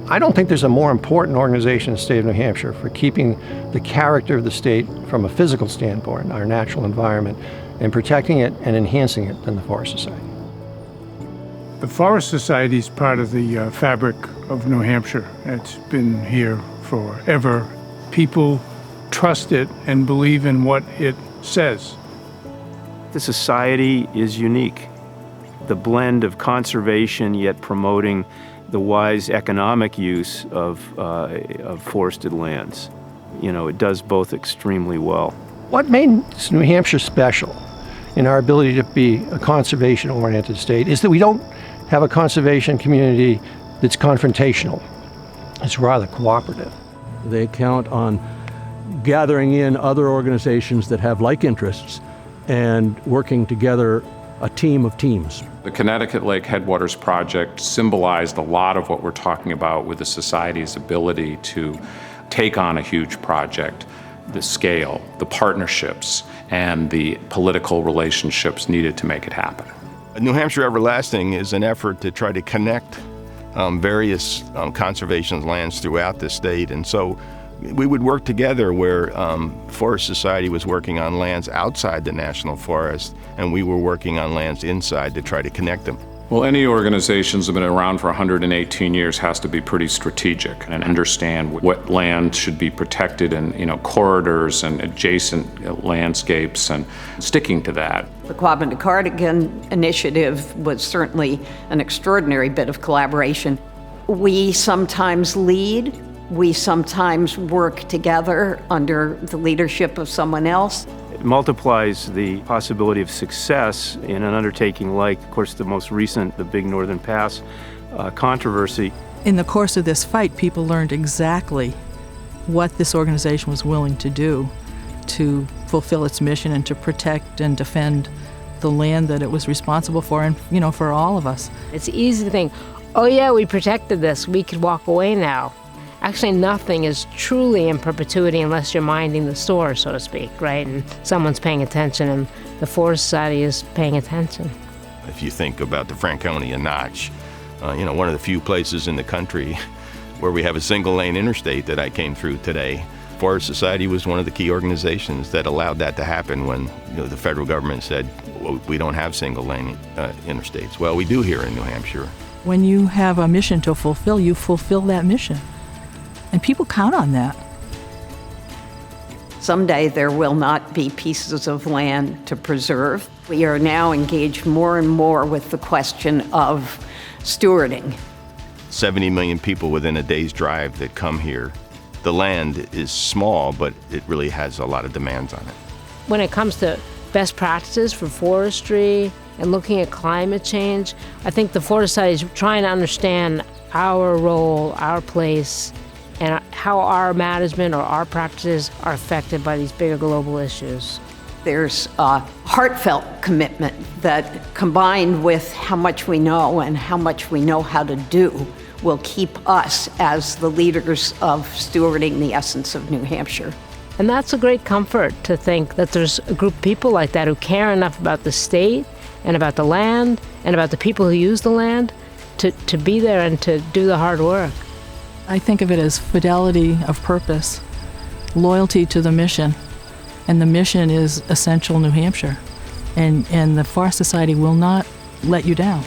I don't think there's a more important organization in the state of New Hampshire for keeping the character of the state from a physical standpoint, our natural environment, and protecting it and enhancing it than the Forest Society. The Forest Society is part of the fabric of New Hampshire. It's been here forever. People trust it and believe in what it says. The society is unique. The blend of conservation yet promoting the wise economic use of forested lands. You know, it does both extremely well. What makes New Hampshire special in our ability to be a conservation-oriented state is that we don't have a conservation community that's confrontational. It's rather cooperative. They count on gathering in other organizations that have like interests and working together, a team of teams. The Connecticut Lake Headwaters Project symbolized a lot of what we're talking about with the Society's ability to take on a huge project, the scale, the partnerships, and the political relationships needed to make it happen. New Hampshire Everlasting is an effort to try to connect various conservation lands throughout the state, and so we would work together where Forest Society was working on lands outside the National Forest, and we were working on lands inside to try to connect them. Well, any organization that's been around for 118 years has to be pretty strategic and understand what land should be protected and, corridors and adjacent landscapes and sticking to that. The Quabbin to Cardigan initiative was certainly an extraordinary bit of collaboration. We sometimes lead, we sometimes work together under the leadership of someone else. It multiplies the possibility of success in an undertaking like, of course, the most recent, the Big Northern Pass controversy. In the course of this fight, people learned exactly what this organization was willing to do to fulfill its mission and to protect and defend the land that it was responsible for, and, for all of us. It's easy to think, oh yeah, we protected this, we could walk away now. Actually, nothing is truly in perpetuity unless you're minding the store, so to speak, right? And someone's paying attention, and the Forest Society is paying attention. If you think about the Franconia Notch, one of the few places in the country where we have a single-lane interstate that I came through today, Forest Society was one of the key organizations that allowed that to happen when the federal government said, well, we don't have single-lane interstates. Well, we do here in New Hampshire. When you have a mission to fulfill, you fulfill that mission. And people count on that. Someday there will not be pieces of land to preserve. We are now engaged more and more with the question of stewarding. 70 million people within a day's drive that come here. The land is small, but it really has a lot of demands on it. When it comes to best practices for forestry and looking at climate change, I think the Forest Society is trying to understand our role, our place, and how our management or our practices are affected by these bigger global issues. There's a heartfelt commitment that, combined with how much we know and how much we know how to do, will keep us as the leaders of stewarding the essence of New Hampshire. And that's a great comfort to think that there's a group of people like that who care enough about the state and about the land and about the people who use the land to be there and to do the hard work. I think of it as fidelity of purpose, loyalty to the mission, and the mission is essential New Hampshire, and the Forest Society will not let you down.